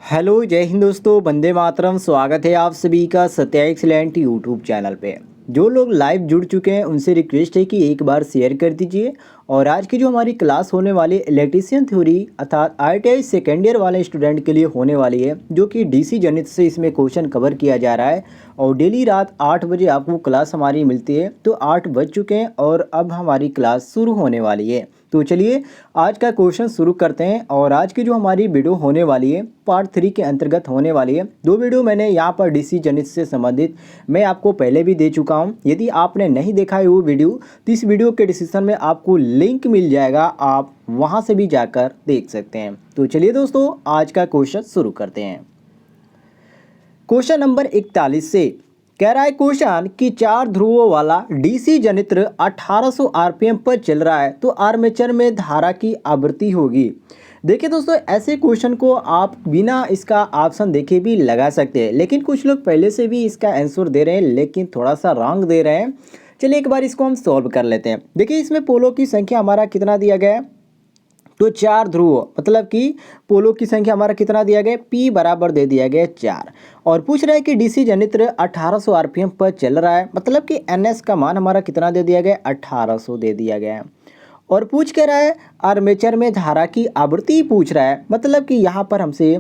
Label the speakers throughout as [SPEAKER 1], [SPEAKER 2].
[SPEAKER 1] Hello जय हिंद दोस्तों, वंदे मातरम। स्वागत है आप सभी का सत्या एक्सीलेंट यूट्यूब चैनल पे। जो लोग लाइव जुड़ चुके हैं उनसे रिक्वेस्ट है कि एक बार शेयर कर दीजिए। और आज की जो हमारी क्लास होने वाली इलेक्ट्रीशियन थ्योरी अर्थात आईटीआई सेकेंड ईयर वाले स्टूडेंट के लिए होने वाली है, जो कि डीसी जनित से इसमें क्वेश्चन कवर किया जा रहा है। और डेली रात 8 बजे आपको क्लास हमारी मिलती है। तो 8 बज चुके हैं और अब हमारी क्लास शुरू होने वाली है। तो चलिए आज का क्वेश्चन शुरू करते हैं। और आज की जो हमारी वीडियो होने वाली है पार्ट 3 के अंतर्गत होने वाली है। 2 वीडियो मैंने यहाँ पर डीसी जनित से संबंधित मैं आपको पहले भी दे चुका हूँ। यदि आपने नहीं देखा है वो वीडियो, तो इस वीडियो के डिस्क्रिप्शन में आपको लिंक मिल जाएगा, आप वहाँ से भी जाकर देख सकते हैं। तो चलिए दोस्तों आज का क्वेश्चन शुरू करते हैं। क्वेश्चन नंबर 41 से कह रहा है क्वेश्चन कि 4 ध्रुवों वाला डीसी जनित्र 1800 आरपीएम पर चल रहा है, तो आर्मेचर में धारा की आवृत्ति होगी। देखिए दोस्तों, ऐसे क्वेश्चन को आप बिना इसका ऑप्शन देखे भी लगा सकते हैं, लेकिन कुछ लोग पहले से भी इसका आंसर दे रहे हैं लेकिन थोड़ा सा रॉन्ग दे रहे हैं। चलिए एक बार इसको हम सॉल्व कर लेते हैं। देखिए इसमें पोलों की संख्या हमारा कितना दिया गया है, तो 4 ध्रुव, मतलब कि पोलों की संख्या हमारा कितना दिया गया, P बराबर दे दिया गया 4। और पूछ रहा है कि डीसी जनित्र 1800 आरपीएम पर चल रहा है, मतलब कि NS का मान हमारा कितना दे दिया गया, 1800 दे दिया गया है। और पूछ कह रहा है आर्मेचर में धारा की आवृत्ति पूछ रहा है, मतलब कि यहाँ पर हमसे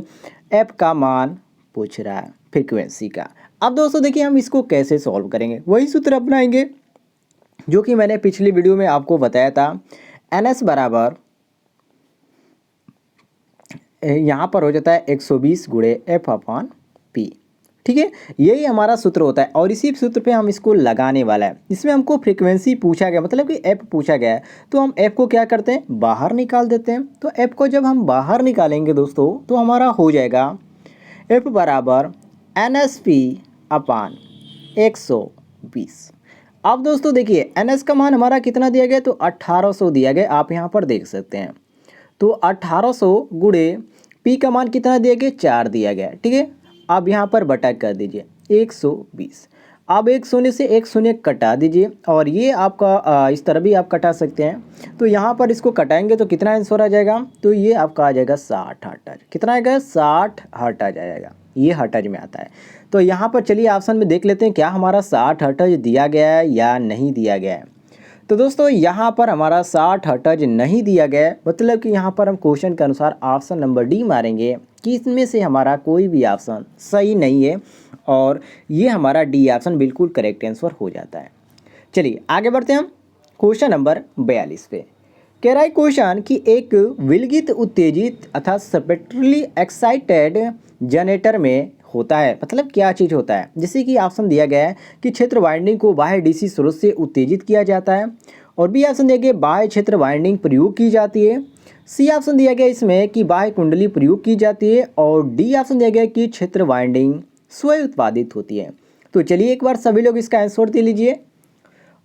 [SPEAKER 1] F का मान पूछ रहा है, फ्रीक्वेंसी का। अब दोस्तों देखिए हम इसको कैसे सॉल्व करेंगे, वही सूत्र अपनाएंगे जो कि मैंने पिछली वीडियो में आपको बताया था। NS बराबर यहाँ पर हो जाता है 120 गुणे F/P। ठीक है, यही हमारा सूत्र होता है और इसी सूत्र पे हम इसको लगाने वाला है। इसमें हमको फ्रीक्वेंसी पूछा गया, मतलब कि F पूछा गया है, तो हम F को क्या करते हैं, बाहर निकाल देते हैं। तो F को जब हम बाहर निकालेंगे दोस्तों, तो हमारा हो जाएगा F बराबर NSP/120। अब दोस्तों देखिए NS का मान हमारा कितना दिया गया, तो 1800 दिया गया, आप यहाँ पर देख सकते हैं। तो 1800 गुणे P का मान कितना दिया गया, 4 दिया गया। ठीक है, अब यहाँ पर बटा कर दीजिए 120। अब एक शून्य से एक शून्य कटा दीजिए और ये आपका इस तरह भी आप कटा सकते हैं। तो यहाँ पर इसको कटाएंगे तो कितना आंसर आ जाएगा, तो ये आपका आ जाएगा 60 हर्ट्ज। कितना आएगा, 60 हर्ट्ज आएगा, ये हर्ट्ज में आता है। तो यहाँ पर चलिए ऑप्शन में देख लेते हैं क्या हमारा 60 हर्ट्ज दिया गया है या नहीं दिया गया है। तो दोस्तों यहाँ पर हमारा 60 हर्ट्ज नहीं दिया गया, मतलब कि यहाँ पर हम क्वेश्चन के अनुसार ऑप्शन नंबर डी मारेंगे कि इसमें से हमारा कोई भी ऑप्शन सही नहीं है और ये हमारा डी ऑप्शन बिल्कुल करेक्ट आंसर हो जाता है। चलिए आगे बढ़ते हैं हम क्वेश्चन नंबर 42 पे। कह रहा है क्वेश्चन कि एक विलगित उत्तेजित अर्थात सेपरेटली एक्साइटेड जनरेटर में होता है, मतलब क्या चीज़ होता है। जैसे कि ऑप्शन दिया गया है कि क्षेत्र वाइंडिंग को बाह्य डीसी स्रोत से उत्तेजित किया जाता है, और बी ऑप्शन दिया गया बाह्य क्षेत्र वाइंडिंग प्रयोग की जाती है, सी ऑप्शन दिया गया इसमें कि बाह्य कुंडली प्रयोग की जाती है, और डी ऑप्शन दिया गया कि क्षेत्र वाइंडिंग स्वयं उत्पादित होती है। तो चलिए एक बार सभी लोग इसका आंसर दे लीजिए।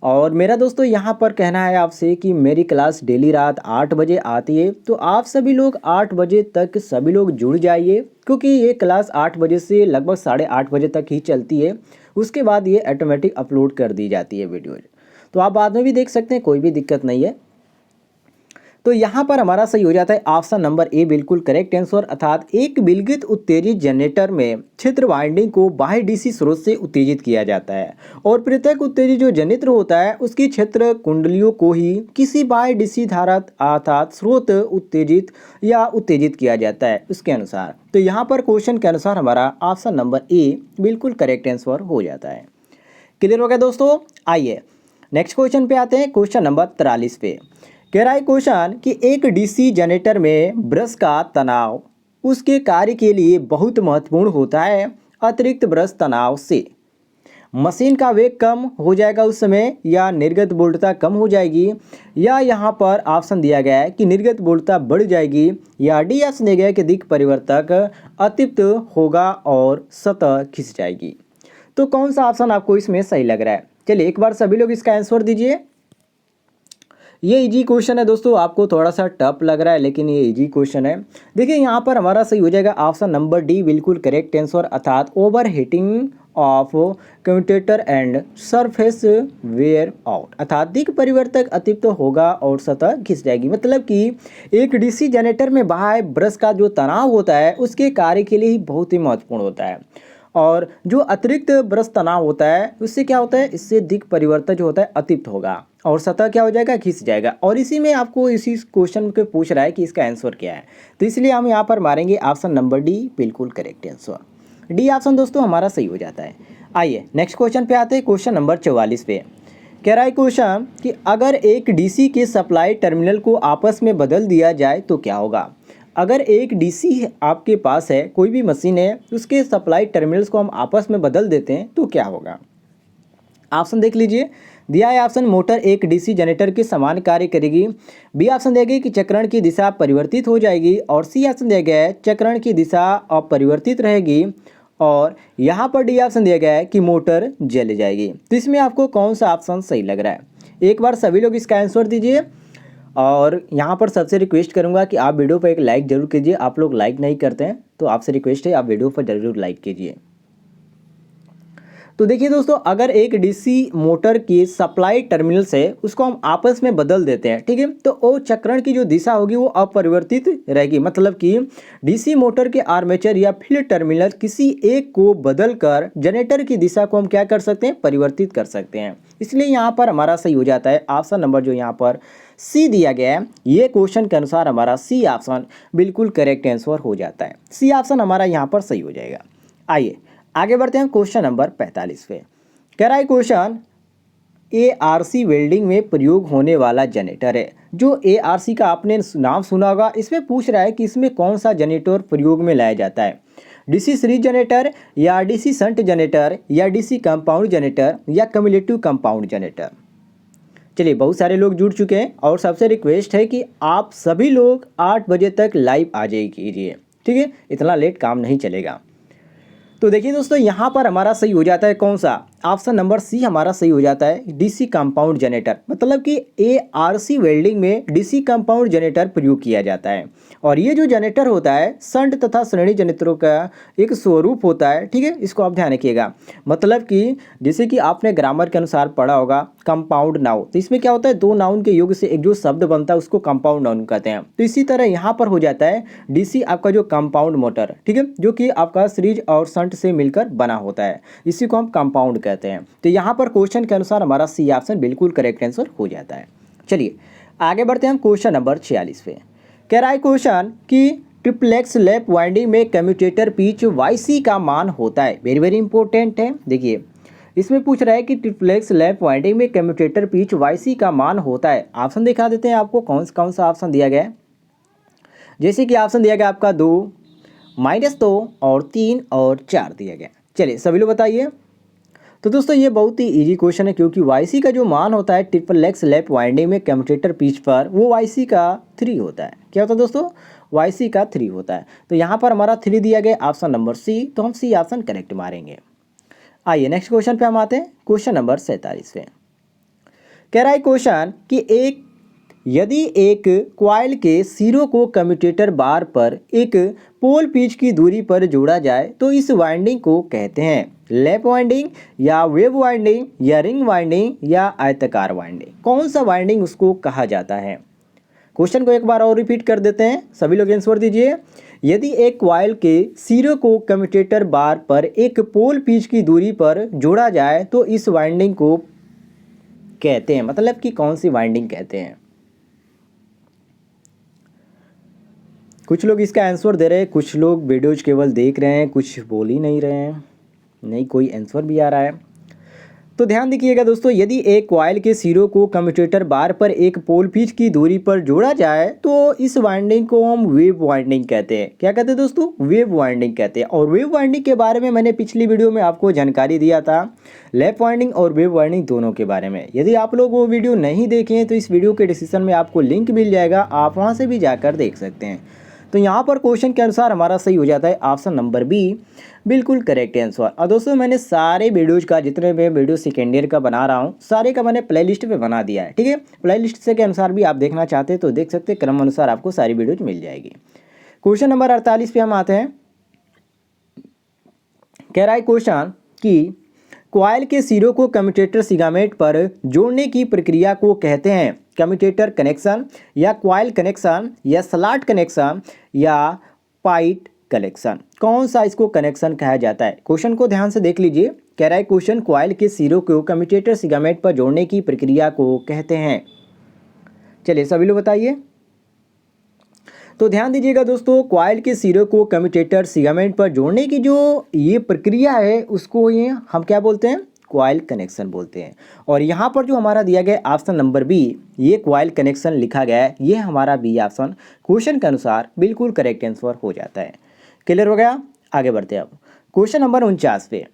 [SPEAKER 1] और मेरा दोस्तों यहाँ पर कहना है आपसे कि मेरी क्लास डेली रात 8 बजे आती है, तो आप सभी लोग 8 बजे तक सभी लोग जुड़ जाइए, क्योंकि ये क्लास 8 बजे से लगभग 8:30 बजे तक ही चलती है। उसके बाद ये ऑटोमेटिक अपलोड कर दी जाती है वीडियो, तो आप बाद में भी देख सकते हैं, कोई भी दिक्कत नहीं है। तो यहाँ पर हमारा सही हो जाता है ऑप्शन नंबर ए बिल्कुल करेक्ट आंसर, अर्थात एक विलगित उत्तेजित जनरेटर में क्षेत्र वाइंडिंग को बाह्य डीसी स्रोत से उत्तेजित किया जाता है, और प्रत्येक उत्तेजित जो जनित्र होता है उसकी क्षेत्र कुंडलियों को ही किसी बाह्य डीसी धारा अर्थात स्रोत उत्तेजित या उत्तेजित किया जाता है उसके अनुसार। तो यहाँ पर क्वेश्चन के अनुसार हमारा ऑप्शन नंबर ए बिल्कुल करेक्ट आंसर हो जाता है। क्लियर हो गया दोस्तों। आइए नेक्स्ट क्वेश्चन पे आते हैं, क्वेश्चन नंबर 43 पे। कह रहा है क्वेश्चन कि एक डीसी जनरेटर में ब्रश का तनाव उसके कार्य के लिए बहुत महत्वपूर्ण होता है। अतिरिक्त ब्रश तनाव से मशीन का वेग कम हो जाएगा उस समय, या निर्गत वोल्टता कम हो जाएगी, या यहाँ पर ऑप्शन दिया गया है कि निर्गत वोल्टता बढ़ जाएगी, या डी ऑप्शन दिया गया है कि दिक् परिवर्तक अतिरिक्त होगा और सतह खिंच जाएगी। तो कौन सा ऑप्शन आपको इसमें सही लग रहा है, चलिए एक बार सभी लोग इसका आंसर दीजिए। ये इजी क्वेश्चन है दोस्तों, आपको थोड़ा सा टफ लग रहा है लेकिन ये इजी क्वेश्चन है। देखिए यहाँ पर हमारा सही हो जाएगा ऑप्शन नंबर डी बिल्कुल करेक्ट आंसर, अर्थात over heating of commutator and surface wear out, अर्थात दिक् परिवर्तक अतिरिक्त होगा और सतह घिस जाएगी। मतलब कि एक डीसी जनरेटर में बाह्य ब्रश का जो तनाव होता है उसके कार्य के लिए ही बहुत ही महत्वपूर्ण होता है, और जो अतिरिक्त ब्रश तनाव होता है उससे क्या होता है, इससे दिक् परिवर्तन जो होता है अतिरिक्त होगा और सतह क्या हो जाएगा, घिस जाएगा। और इसी में आपको इसी क्वेश्चन के पूछ रहा है कि इसका आंसर क्या है, तो इसलिए हम यहाँ पर मारेंगे ऑप्शन नंबर डी, बिल्कुल करेक्ट आंसर डी ऑप्शन दोस्तों हमारा सही हो जाता है। आइए नेक्स्ट क्वेश्चन पे आते हैं, क्वेश्चन नंबर 44 पे कह रहा है क्वेश्चन कि अगर एक डीसी के सप्लाई टर्मिनल को आपस में बदल दिया जाए तो क्या होगा। अगर एक डीसी आपके पास है, कोई भी मशीन है, उसके सप्लाई टर्मिनल्स को हम आपस में बदल देते हैं तो क्या होगा। ऑप्शन देख लीजिए, दिया है ऑप्शन मोटर एक डीसी जनरेटर के समान कार्य करेगी, बी ऑप्शन दिया गया कि चक्रण की दिशा परिवर्तित हो जाएगी, और सी ऑप्शन दिया गया है चक्रण की दिशा अपरिवर्तित रहेगी, और यहाँ पर डी ऑप्शन दिया गया है कि मोटर जल जाएगी। तो इसमें आपको कौन सा ऑप्शन सही लग रहा है, एक बार सभी लोग इसका आंसर दीजिए। और यहाँ पर सबसे रिक्वेस्ट करूँगा कि आप वीडियो पर एक लाइक जरूर कीजिए, आप लोग लाइक नहीं करते हैं तो आपसे रिक्वेस्ट है आप वीडियो पर जरूर लाइक कीजिए। तो देखिए दोस्तों, अगर एक डीसी मोटर की सप्लाई टर्मिनल से उसको हम आपस में बदल देते हैं, ठीक है, तो वो चक्रण की जो दिशा होगी वो अपरिवर्तित रहेगी। मतलब कि डीसी मोटर के आर्मेचर या फील्ड टर्मिनल किसी एक को बदलकर जनरेटर की दिशा को हम क्या कर सकते हैं, परिवर्तित कर सकते हैं। इसलिए यहाँ पर हमारा सही हो जाता है ऑप्शन नंबर जो यहाँ पर सी दिया गया है, ये क्वेश्चन के अनुसार हमारा सी ऑप्शन बिल्कुल करेक्ट आंसर हो जाता है। सी ऑप्शन हमारा यहाँ पर सही हो जाएगा। आइए आगे बढ़ते हैं, क्वेश्चन नंबर 45 पे कह रहा है क्वेश्चन एआरसी वेल्डिंग में प्रयोग होने वाला जनरेटर है। जो एआरसी का आपने नाम सुना होगा, इसमें पूछ रहा है कि इसमें कौन सा जनरेटर प्रयोग में लाया जाता है, डीसी सीरीज जनरेटर या डीसी शंट जनरेटर या डीसी कंपाउंड जनरेटर या कम्युलेटिव कंपाउंड जनरेटर। चलिए, बहुत सारे लोग जुड़ चुके हैं और सबसे रिक्वेस्ट है कि आप सभी लोग 8 बजे तक लाइव आ जाइए कीजिए, ठीक है, इतना लेट काम नहीं चलेगा। तो देखिए दोस्तों, यहाँ पर हमारा सही हो जाता है कौन सा, ऑप्शन नंबर सी हमारा सही हो जाता है, डीसी कंपाउंड जनरेटर। मतलब कि एआरसी वेल्डिंग में डीसी कंपाउंड जनरेटर प्रयोग किया जाता है, और ये जो जनरेटर होता है शंट तथा श्रेणी जनरेटरों का एक स्वरूप होता है, ठीक है, इसको आप ध्यान रखिएगा। मतलब कि जैसे कि आपने ग्रामर के अनुसार पढ़ा होगा कंपाउंड नाउन, तो इसमें क्या होता है, दो नाउन के योग से एक जो शब्द बनता है उसको कंपाउंड नाउन कहते हैं। तो इसी तरह यहाँ पर हो जाता है डीसी आपका जो कंपाउंड मोटर, ठीक है, जो कि आपका सीरीज और शंट से मिलकर बना होता है, इसी को हम कंपाउंड कहते हैं। तो यहाँ पर क्वेश्चन के अनुसार हमारा सी ऑप्शन बिल्कुल करेक्ट आंसर हो जाता है। चलिए आगे बढ़ते हैं हम क्वेश्चन नंबर 46 पे कह रहा है क्वेश्चन कि ट्रिप्लेक्स लैप वाइंडिंग में कम्यूटेटर पिच वाईसी का मान होता है। वेरी वेरी इंपॉर्टेंट है। देखिए इसमें पूछ रहा है कि ट्रिप्लेक्स लैप वाइंडिंग में कम्यूटेटर पिच वाईसी का मान होता है। ऑप्शन दिखा देते हैं आपको, कौन सा ऑप्शन दिया गया है। जैसे कि ऑप्शन दिया गया आपका 2, -2 और 3 और 4 दिया गया। चलिए सभी लोग बताइए। तो दोस्तों ये बहुत ही इजी क्वेश्चन है, क्योंकि वाईसी का जो मान होता है ट्रिप्लेक्स लैप वाइंडिंग में कम्यूटेटर पिच पर, वो वाईसी का 3 होता है। क्या होता है दोस्तों, वाईसी का 3 होता है। तो यहाँ पर हमारा 3 दिया गया, ऑप्शन नंबर सी, तो हम सी ऑप्शन करेक्ट मारेंगे। आइए नेक्स्ट क्वेश्चन पे हम आते हैं, क्वेश्चन नंबर 47 पे कह रहा है क्वेश्चन कि यदि एक क्वाइल के सिरों को कम्यूटेटर बार पर एक पोल पिच की दूरी पर जोड़ा जाए तो इस वाइंडिंग को कहते हैं लैप वाइंडिंग या वेव वाइंडिंग या रिंग वाइंडिंग या आयताकार वाइंडिंग। कौन सा वाइंडिंग उसको कहा जाता है। क्वेश्चन को एक बार और रिपीट कर देते हैं, सभी लोग आंसर दीजिए। यदि एक क्वाइल के सिरों को कम्यूटेटर बार पर एक पोल पिच की दूरी पर जोड़ा जाए तो इस वाइंडिंग को कहते हैं, मतलब कि कौन सी वाइंडिंग कहते हैं। कुछ लोग इसका आंसर दे रहे हैं, कुछ लोग वीडियोज केवल देख रहे हैं, कुछ बोल ही नहीं रहे हैं, नहीं कोई आंसर भी आ रहा है। तो ध्यान दीजिएगा दोस्तों, यदि एक कॉइल के सिरों को कम्यूटेटर बार पर एक पोल पिच की दूरी पर जोड़ा जाए तो इस वाइंडिंग को हम वेव वाइंडिंग कहते हैं। क्या कहते हैं दोस्तों, वेव वाइंडिंग कहते हैं। और वेव वाइंडिंग के बारे में मैंने पिछली वीडियो में आपको जानकारी दिया था, लैप वाइंडिंग और वेव वाइंडिंग दोनों के बारे में। यदि आप लोग वो वीडियो नहीं देखे हैं तो इस वीडियो के डिस्क्रिप्शन में आपको लिंक मिल जाएगा, आप वहाँ से भी जाकर देख सकते हैं। तो यहाँ पर क्वेश्चन के अनुसार हमारा सही हो जाता है ऑप्शन नंबर बी, बिल्कुल करेक्ट आंसर। और दोस्तों मैंने सारे वीडियोज़ का, जितने मैं वीडियो सेकेंड ईयर का बना रहा हूँ, सारे का मैंने प्लेलिस्ट पे बना दिया है, ठीक है। प्लेलिस्ट से के अनुसार भी आप देखना चाहते हैं तो देख सकते हैं, क्रम अनुसार आपको सारी वीडियोज मिल जाएगी। क्वेश्चन नंबर 48 पे हम आते हैं। कह रहा है क्वेश्चन कि कॉइल के सिरों को कम्यूटेटर सिगामेंट पर जोड़ने की प्रक्रिया को कहते हैं कम्यूटेटर कनेक्शन या कॉइल कनेक्शन या स्लॉट कनेक्शन या पाइट कनेक्शन। कौन सा इसको कनेक्शन कहा जाता है? क्वेश्चन को ध्यान से देख लीजिए। कह रहा है क्वेश्चन कॉइल के सिरों को कम्यूटेटर सिगामेंट पर जोड़ने की प्रक्रिया को कहते हैं। चलिए सभी लोग बताइए। तो ध्यान दीजिएगा दोस्तों, कॉइल के सिरों को कम्यूटेटर सिगामेंट पर जोड़ने की जो ये प्रक्रिया है उसको ये हम क्या बोलते हैं? कॉइल कनेक्शन बोलते हैं। और यहाँ पर जो हमारा दिया गया ऑप्शन नंबर बी, ये कॉइल कनेक्शन लिखा गया है, ये हमारा बी ऑप्शन क्वेश्चन के अनुसार बिल्कुल करेक्ट आंसर हो जाता है। क्लियर हो गया? आगे बढ़ते हैं अब क्वेश्चन नंबर 49 पे।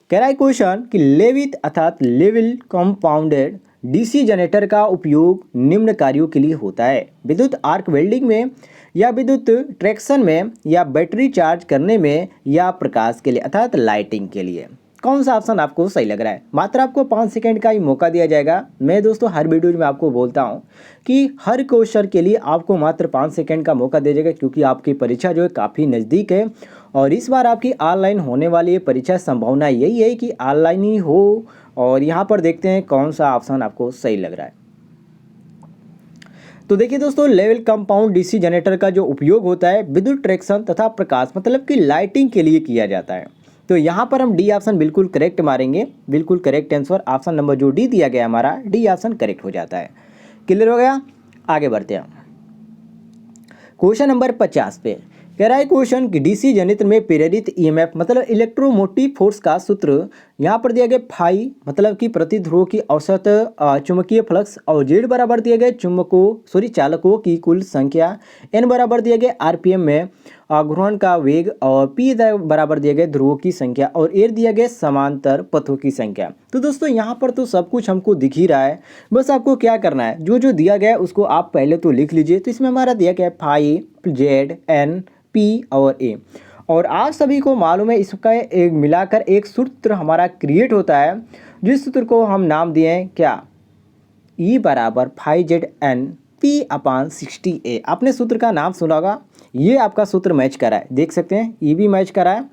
[SPEAKER 1] कह रहा है क्वेश्चन कि लेविथ अर्थात लेवल कंपाउंडेड डीसी जनरेटर का उपयोग निम्न कार्यों के लिए होता है: विद्युत आर्क वेल्डिंग में, या विद्युत ट्रैक्शन में, या बैटरी चार्ज करने में, या प्रकाश के लिए अर्थात लाइटिंग के लिए। कौन सा ऑप्शन आपको सही लग रहा है? मात्र आपको 5 सेकंड का ही मौका दिया जाएगा। मैं दोस्तों हर वीडियो में आपको बोलता हूं कि हर क्वेश्चन के लिए आपको मात्र 5 सेकंड का मौका दिया जाएगा, क्योंकि आपकी परीक्षा जो है काफ़ी नज़दीक है और इस बार आपकी ऑनलाइन होने वाली परीक्षा संभावना यही है कि ऑनलाइन ही हो। और यहाँ पर देखते हैं कौन सा ऑप्शन आपको सही लग रहा है। तो देखिए दोस्तों, लेवल कंपाउंड डीसी जनरेटर का जो उपयोग होता है विद्युत ट्रैक्शन तथा प्रकाश मतलब कि लाइटिंग के लिए किया जाता है। तो यहाँ पर हम डी ऑप्शन बिल्कुल करेक्ट मारेंगे, बिल्कुल करेक्ट आंसर ऑप्शन नंबर जो डी दिया गया हमारा डी ऑप्शन करेक्ट हो जाता है। क्लियर हो गया? आगे बढ़ते हैं क्वेश्चन नंबर 50 पे। कह रहा है क्वेश्चन कि डीसी जनरेटर में प्रेरित ईएमएफ मतलब इलेक्ट्रोमोटिव फोर्स का सूत्र यहाँ पर दिया गया फाई मतलब कि प्रति ध्रुव की औसत चुंबकीय फ्लक्स, और जेड बराबर दिया गया चालकों की कुल संख्या, एन बराबर दिया गया आरपीएम में घूर्णन का वेग, और पी बराबर दिया गया ध्रुवों की संख्या, और एयर दिया गया समांतर पथों की संख्या। तो दोस्तों यहाँ पर तो सब कुछ हमको दिख ही रहा है, बस आपको क्या करना है जो जो दिया गया है उसको आप पहले तो लिख लीजिए। तो इसमें हमारा दिया गया है फाई जेड एन पी और ए, और आप सभी को मालूम है इसका एक मिलाकर एक सूत्र हमारा क्रिएट होता है, जिस सूत्र को हम नाम दिए हैं क्या? ई बराबर phi Z N P upon 60A। आपने सूत्र का नाम सुना होगा, ये आपका सूत्र मैच करा है, देख सकते हैं ई भी मैच करा है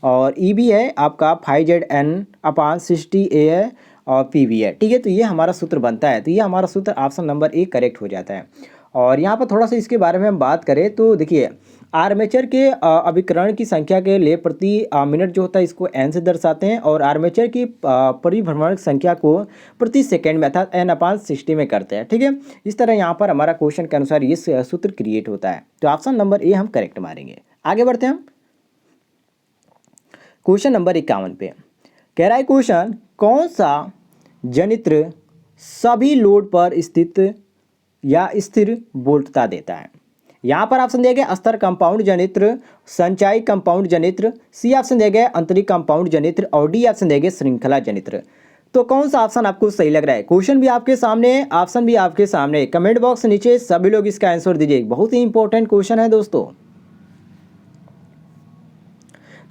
[SPEAKER 1] और ई भी है आपका फाई जेड एन अपान 60A है और पी भी है। ठीक है, तो ये हमारा सूत्र बनता है। तो ये हमारा सूत्र ऑप्शन नंबर ए करेक्ट हो जाता है। और यहाँ पर थोड़ा सा इसके बारे में हम बात करें तो देखिए, आर्मेचर के अभिकरण की संख्या के लिए प्रति मिनट जो होता है इसको एन से दर्शाते हैं, और आर्मेचर की परिभ्रमण संख्या को प्रति सेकंड में अर्थात एन अपान 60 में करते हैं। ठीक है, इस तरह यहाँ पर हमारा क्वेश्चन के अनुसार ये सूत्र क्रिएट होता है। तो ऑप्शन नंबर ए हम करेक्ट मारेंगे। आगे बढ़ते हैं हम क्वेश्चन नंबर 51 पे। कह रहा है क्वेश्चन कौन सा जनित्र सभी लोड पर स्थित या स्थिर वोल्टता देता है? यहाँ पर ऑप्शन दिया गया अस्तर कंपाउंड जनित्र, संचायी कंपाउंड जनित्र, सी ऑप्शन दिया गया अंतरिक कंपाउंड जनित्र, और डी ऑप्शन दिया गया श्रृंखला जनित्र। तो कौन सा ऑप्शन आपको सही लग रहा है? क्वेश्चन भी आपके सामने है, ऑप्शन भी आपके सामने। कमेंट बॉक्स नीचे सभी लोग इसका आंसर दीजिए, बहुत ही इंपॉर्टेंट क्वेश्चन है दोस्तों।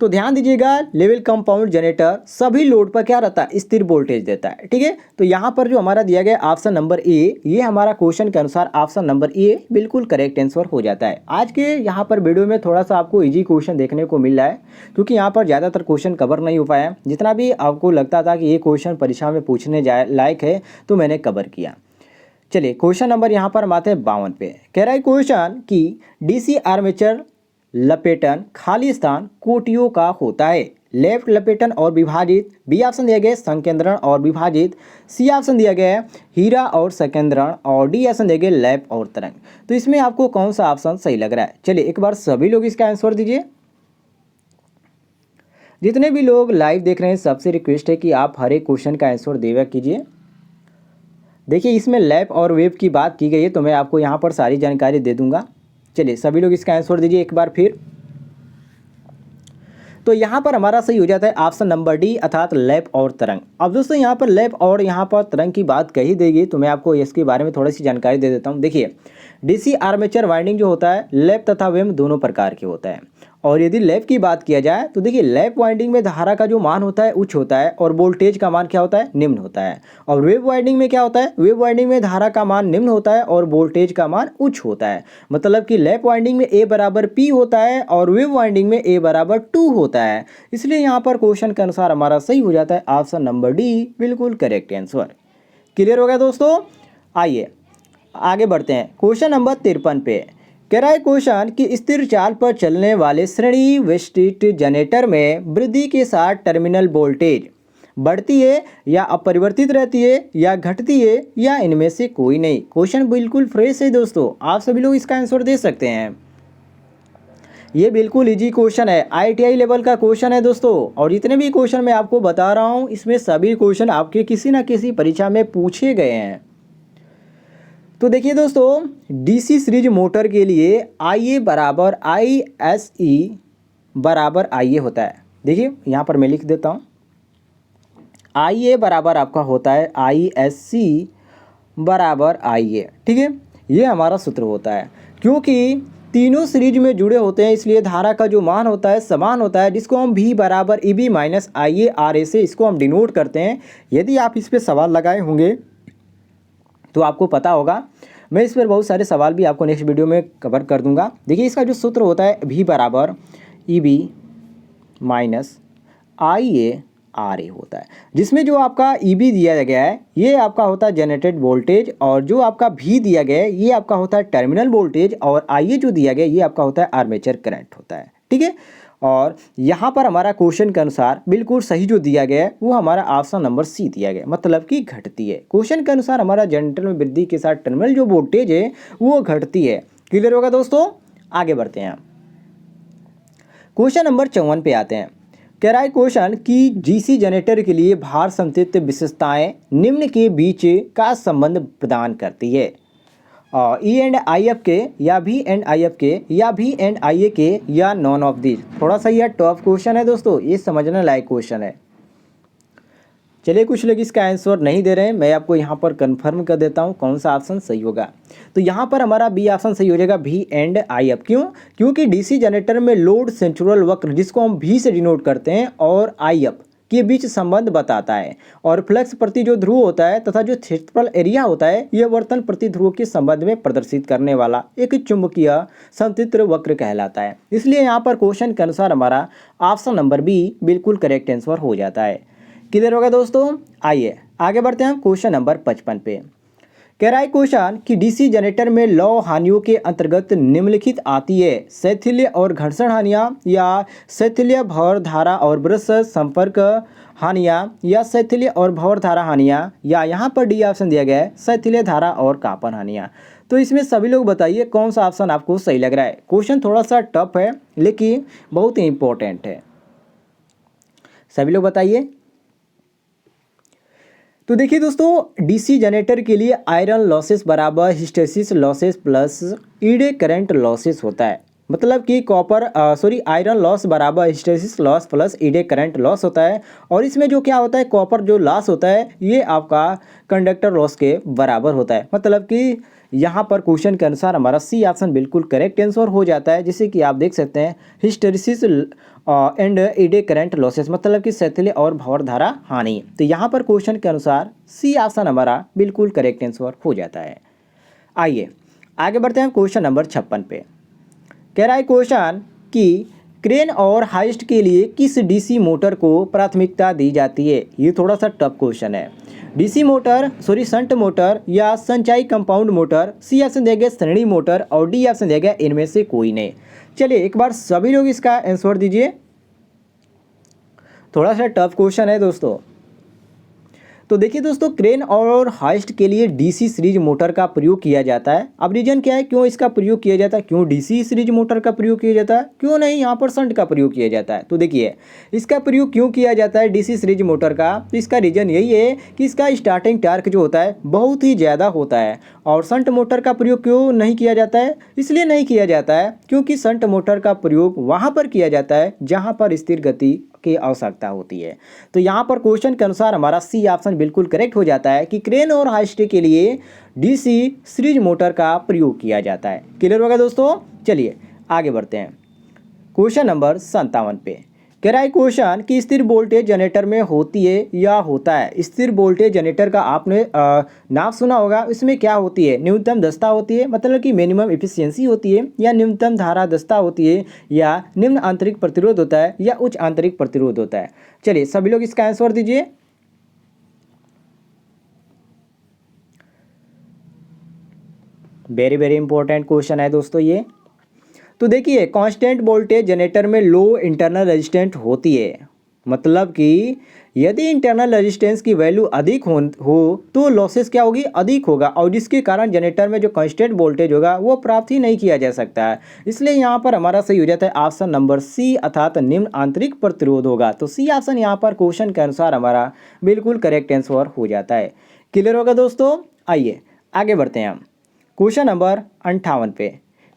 [SPEAKER 1] तो ध्यान दीजिएगा, लेवल कंपाउंड जनरेटर सभी लोड पर क्या रहता है? स्थिर वोल्टेज देता है। ठीक है, तो यहाँ पर जो हमारा दिया गया ऑप्शन नंबर ए, ये हमारा क्वेश्चन के अनुसार ऑप्शन नंबर ए बिल्कुल करेक्ट आंसर हो जाता है। आज के यहाँ पर वीडियो में थोड़ा सा आपको इजी क्वेश्चन देखने को मिल रहा है, क्योंकि यहाँ पर ज़्यादातर क्वेश्चन कवर नहीं हो पाया। जितना भी आपको लगता था कि ये क्वेश्चन परीक्षा में पूछने लायक है तो मैंने कवर किया। चलिए क्वेश्चन नंबर यहाँ पर हम आते हैं 52 पे। कह रहा है क्वेश्चन कि डीसी आर्मेचर लपेटन खाली स्थान कोटियों का होता है। लेफ्ट लपेटन और विभाजित, बी ऑप्शन दिया गया संकेंद्रण और विभाजित, सी ऑप्शन दिया गया है हीरा और संकेंद्रण, और डी ऑप्शन दिया गया लैप और तरंग। तो इसमें आपको कौन सा ऑप्शन सही लग रहा है? चलिए एक बार सभी लोग इसका आंसर दीजिए। जितने भी लोग लाइव देख रहे हैं सबसे रिक्वेस्ट है कि आप हर एक क्वेश्चन का आंसर देवा कीजिए। देखिए इसमें लैप और वेव की बात की गई है, तो मैं आपको यहाँ पर सारी जानकारी दे दूंगा। चलिए सभी लोग इसका आंसर दीजिए एक बार फिर। तो यहाँ पर हमारा सही हो जाता है ऑप्शन नंबर डी अर्थात लैप और तरंग। अब दोस्तों यहाँ पर लैप और यहाँ पर तरंग की बात कही देगी, तो मैं आपको इसके बारे में थोड़ी सी जानकारी दे देता हूँ। देखिए डीसी आर्मेचर वाइंडिंग जो होता है लैप तथा वेव दोनों प्रकार के होता है, और यदि लैप की बात किया जाए तो देखिए लैप वाइंडिंग में धारा का जो मान होता है उच्च होता है और वोल्टेज का मान क्या होता है, निम्न होता है। और वेव वाइंडिंग में क्या होता है, वेव वाइंडिंग में धारा का मान निम्न होता है और वोल्टेज का मान उच्च होता है। मतलब कि लैप वाइंडिंग में A बराबर P होता है और वेव वाइंडिंग में A बराबर 2 होता है। इसलिए यहाँ पर क्वेश्चन के अनुसार हमारा सही हो जाता है ऑप्शन नंबर डी, बिल्कुल करेक्ट आंसर। क्लियर हो गया दोस्तों। आइए आगे बढ़ते हैं क्वेश्चन नंबर 53 पे। कह रहा है क्वेश्चन कि स्थिर चाल पर चलने वाले श्रेणी विशिष्ट जनरेटर में वृद्धि के साथ टर्मिनल वोल्टेज बढ़ती है या अपरिवर्तित रहती है या घटती है या इनमें से कोई नहीं। क्वेश्चन बिल्कुल फ्रेश है दोस्तों, आप सभी लोग इसका आंसर दे सकते हैं। ये बिल्कुल इजी क्वेश्चन है, IITI लेवल का क्वेश्चन है दोस्तों। और जितने भी क्वेश्चन मैं आपको बता रहा हूँ इसमें सभी क्वेश्चन आपके किसी ना किसी परीक्षा में पूछे गए हैं। तो देखिए दोस्तों DC सीरीज मोटर के लिए IA बराबर ISE बराबर IA होता है। देखिए यहाँ पर मैं लिख देता हूँ, IA बराबर आपका होता है ISC बराबर IA। ठीक है, ये हमारा सूत्र होता है। क्योंकि तीनों सीरीज में जुड़े होते हैं इसलिए धारा का जो मान होता है समान होता है, जिसको हम V बराबर EB माइनस IA RA से इसको हम डिनोट करते हैं। यदि आप इस पर सवाल लगाए होंगे तो आपको पता होगा, मैं इस पर बहुत सारे सवाल भी आपको नेक्स्ट वीडियो में कवर कर दूंगा। देखिए इसका जो सूत्र होता है V बराबर EB माइनस IA RA होता है, जिसमें जो आपका EB दिया गया है ये आपका होता है जनरेटेड वोल्टेज और जो आपका V दिया गया है ये आपका होता है टर्मिनल वोल्टेज और IA जो दिया गया है ये आपका होता है आर्मेचर करंट होता है। ठीक है, और यहाँ पर हमारा क्वेश्चन के अनुसार बिल्कुल सही जो दिया गया है वो हमारा ऑप्शन नंबर सी दिया गया, मतलब कि घटती है। क्वेश्चन के अनुसार हमारा जनरेटर में वृद्धि के साथ टर्मिनल जो वोल्टेज है वो घटती है। क्लियर होगा दोस्तों। आगे बढ़ते हैं, क्वेश्चन नंबर 54 पे आते हैं। कह रहा है क्वेश्चन कि DC जनरेटर के लिए भार संतृप्त विशेषताएं निम्न के बीच का संबंध प्रदान करती है। E एंड IF के या V एंड IF के या V एंड IA के या नॉन ऑफ दिस। थोड़ा सा यह टफ क्वेश्चन है दोस्तों, ये समझने लायक क्वेश्चन है। चलिए कुछ लोग इसका आंसर नहीं दे रहे हैं, मैं आपको यहाँ पर कंफर्म कर देता हूँ कौन सा ऑप्शन सही होगा। तो यहाँ पर हमारा बी ऑप्शन सही हो जाएगा, V एंड IF। क्यों? क्योंकि DC जनरेटर में लोड सेंचुरल वक्र जिसको हम V से डिनोट करते हैं और IF के बीच संबंध बताता है और फ्लक्स प्रति जो ध्रुव होता है तथा जो क्षेत्रफल एरिया होता है यह वर्तन प्रति ध्रुव के संबंध में प्रदर्शित करने वाला एक चुंबकीय संतृप्त वक्र कहलाता है। इसलिए यहाँ पर क्वेश्चन के अनुसार हमारा ऑप्शन नंबर बी बिल्कुल करेक्ट आंसर हो जाता है। क्लियर होगा दोस्तों। आइए आगे बढ़ते हैं क्वेश्चन नंबर 55 पे। कह रहा है क्वेश्चन कि DC जनरेटर में लौ हानियों के अंतर्गत निम्नलिखित आती है। शैथिल्य और घर्षण हानियाँ या शैथिल्य भंवर धारा और ब्रश संपर्क हानियाँ या शैथिल्य और भंवर धारा हानियाँ, या यहाँ पर डी ऑप्शन दिया गया है शैथिल्य धारा और कांपन हानियाँ। तो इसमें सभी लोग बताइए कौन सा ऑप्शन आपको सही लग रहा है। क्वेश्चन थोड़ा सा टफ है लेकिन बहुत ही इंपॉर्टेंट है, सभी लोग बताइए। तो देखिए दोस्तों DC जनरेटर के लिए आयरन लॉसेस बराबर hysteresis losses plus eddy current losses होता है। मतलब कि आयरन लॉस बराबर hysteresis loss plus eddy current loss होता है। और इसमें जो क्या होता है कॉपर जो लॉस होता है ये आपका कंडक्टर लॉस के बराबर होता है। मतलब कि यहाँ पर क्वेश्चन के अनुसार हमारा सी ऑप्शन बिल्कुल करेक्ट आंसर हो जाता है। जैसे कि आप देख सकते हैं हिस्टेरिसिस एंड ईडे करंट लॉसेस, मतलब कि शैथिल्य और भंवर धारा हानि। तो यहाँ पर क्वेश्चन के अनुसार सी ऑप्शन हमारा बिल्कुल करेक्ट आंसर हो जाता है। आइए आगे बढ़ते हैं क्वेश्चन नंबर 56 पे। कह रहा है क्वेश्चन कि क्रेन और हाइस्ट के लिए किस DC मोटर को प्राथमिकता दी जाती है। ये थोड़ा सा टफ क्वेश्चन है। शंट मोटर या संचाई कंपाउंड मोटर, सी ऑप्शन दिया गया श्रेणी मोटर और डी ऑप्शन दिया गया इनमें से कोई नहीं। चलिए एक बार सभी लोग इसका आंसर दीजिए, थोड़ा सा टफ क्वेश्चन है दोस्तों। तो देखिए दोस्तों क्रेन और हाइस्ट के लिए DC सीरीज मोटर का प्रयोग किया जाता है। अब रीजन क्या है क्यों इसका प्रयोग किया जाता है, क्यों DC सीरीज मोटर का प्रयोग किया जाता है, क्यों नहीं यहाँ पर शंट का प्रयोग किया जाता है। तो देखिए इसका प्रयोग क्यों किया जाता है DC सीरीज मोटर का, तो इसका रीजन यही है कि इसका स्टार्टिंग टार्क जो होता है बहुत ही ज़्यादा होता है। और शंट मोटर का प्रयोग क्यों नहीं किया जाता है, इसलिए नहीं किया जाता है क्योंकि शंट मोटर का प्रयोग वहाँ पर किया जाता है जहाँ पर स्थिर गति की आवश्यकता होती है। तो यहाँ पर क्वेश्चन के अनुसार हमारा सी ऑप्शन बिल्कुल करेक्ट हो जाता है कि क्रेन और हाइस्ट के लिए DC सीरीज मोटर का प्रयोग किया जाता है। क्लियर होगा दोस्तों। चलिए आगे बढ़ते हैं क्वेश्चन नंबर 57 पे कह रहा है क्वेश्चन कि स्थिर वोल्टेज जनरेटर में होती है या होता है। स्थिर वोल्टेज जनरेटर का आपने नाम सुना होगा। इसमें क्या होती है, न्यूनतम दक्षता होती है, मतलब कि मिनिमम एफिशिएंसी होती है, या न्यूनतम धारा दक्षता होती है, या निम्न आंतरिक प्रतिरोध होता है, या उच्च आंतरिक प्रतिरोध होता है। चलिए सभी लोग इसका आंसर दीजिए। वेरी वेरी इंपॉर्टेंट क्वेश्चन है दोस्तों ये। तो देखिए कांस्टेंट वोल्टेज जनरेटर में लो इंटरनल रेजिस्टेंस होती है, मतलब कि यदि इंटरनल रेजिस्टेंस की वैल्यू अधिक हो तो लॉसेस क्या होगी, अधिक होगा, और जिसके कारण जनरेटर में जो कांस्टेंट वोल्टेज होगा वो प्राप्त ही नहीं किया जा सकता है। इसलिए यहाँ पर हमारा सही हो जाता है ऑप्शन नंबर सी, अर्थात निम्न आंतरिक प्रतिरोध होगा। तो सी ऑप्शन यहाँ पर क्वेश्चन के अनुसार हमारा बिल्कुल करेक्ट आंसर हो जाता है। क्लियर होगा दोस्तों। आइए आगे बढ़ते हैं हम क्वेश्चन नंबर 58 पे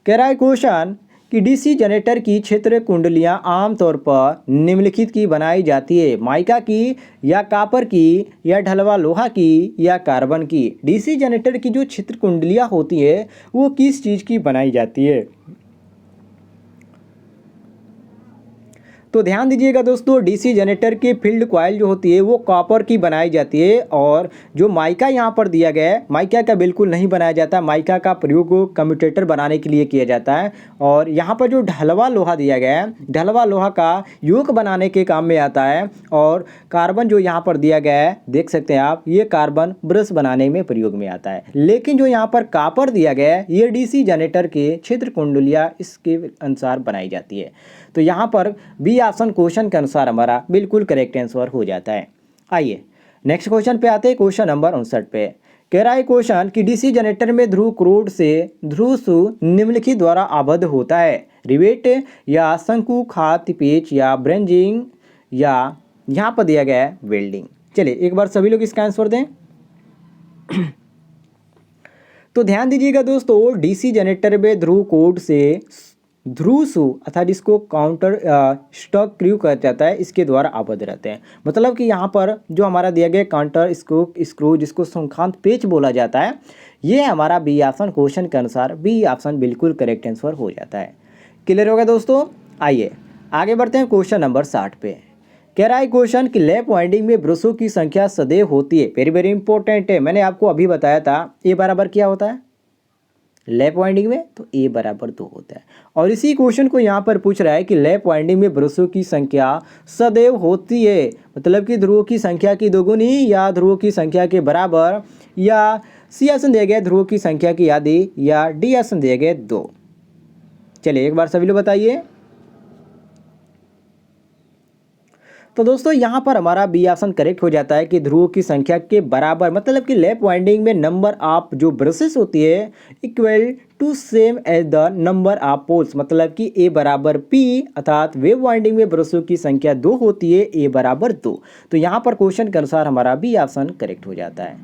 [SPEAKER 1] कह रहा है क्वेश्चन कि डीसी जनरेटर की क्षेत्र कुंडलियां आमतौर पर निम्नलिखित की बनाई जाती है, माइका की, या कॉपर की, या ढलवा लोहा की, या कार्बन की। डीसी जनरेटर की जो क्षेत्र कुंडलियां होती है वो किस चीज़ की बनाई जाती है। तो ध्यान दीजिएगा दोस्तों, डीसी जनरेटर की फील्ड कॉइल जो होती है वो कॉपर की बनाई जाती है, और जो माइका यहाँ पर दिया गया है माइका का बिल्कुल नहीं बनाया जाता। माइका का प्रयोग कम्यूटेटर बनाने के लिए किया जाता है। और यहाँ पर जो ढलवा लोहा दिया गया है, ढलवा लोहा का युक बनाने के काम में आता है। और कार्बन जो यहाँ पर दिया गया है देख सकते हैं आप, ये कार्बन ब्रश बनाने में प्रयोग में आता है। लेकिन जो यहाँ पर कॉपर दिया गया है ये डीसी जनरेटर के क्षेत्र कुंडलियाँ इसके अनुसार बनाई जाती है। तो यहाँ पर बी ऑप्शन क्वेश्चन के अनुसार हमारा बिल्कुल करेक्ट आंसर हो जाता है। आइए नेक्स्ट क्वेश्चन पे आते हैं, क्वेश्चन नंबर 59 पे कह रहा है क्वेश्चन कि डीसी जनरेटर में ध्रुव क्रोड से ध्रुव सु निम्नलिखित द्वारा आबद्ध होता है, रिवेट, या शंकु, खात, पेच, या ब्रेंजिंग, या यहाँ पर दिया गया है वेल्डिंग। चलिए एक बार सभी लोग इसका आंसर दें। तो ध्यान दीजिएगा दोस्तों, डीसी जनरेटर में ध्रुव कोड से ध्रुव सु अर्थात जिसको काउंटर स्टॉक क्रू कहा जाता है इसके द्वारा आबद्ध रहते हैं। मतलब कि यहाँ पर जो हमारा दिया गया काउंटर स्क्रू जिसको शंखांत पेच बोला जाता है, ये हमारा बी ऑप्शन क्वेश्चन के अनुसार बी ऑप्शन बिल्कुल करेक्ट आंसर हो जाता है। क्लियर होगा दोस्तों। आइए आगे बढ़ते हैं क्वेश्चन नंबर 60 पे कह रहा है क्वेश्चन कि लैप वाइंडिंग में ब्रशों की संख्या सदैव होती है। वेरी वेरी इंपॉर्टेंट है, मैंने आपको अभी बताया था ए बराबर क्या होता है लैप वाइंडिंग में, तो ए बराबर 2 होता है। और इसी क्वेश्चन को यहाँ पर पूछ रहा है कि लैप वाइंडिंग में ब्रशों की संख्या सदैव होती है, मतलब कि ध्रुवों की संख्या की दोगुनी, या ध्रुवों की संख्या के बराबर, या सी ऑप्शन दिया गया ध्रुवों की संख्या की आधी, या डी ऑप्शन दिया गया 2। चलिए एक बार सभी लोग बताइए। तो दोस्तों यहाँ पर हमारा बी ऑप्शन करेक्ट हो जाता है कि ध्रुवों की संख्या के बराबर, मतलब कि लैप वाइंडिंग में नंबर ऑफ जो ब्रशेस होती है equal to same as the number of poles, मतलब कि ए बराबर पी, अर्थात वेव वाइंडिंग में ब्रशों की संख्या 2 होती है, ए बराबर 2। तो यहाँ पर क्वेश्चन के अनुसार हमारा बी ऑप्शन करेक्ट हो जाता है।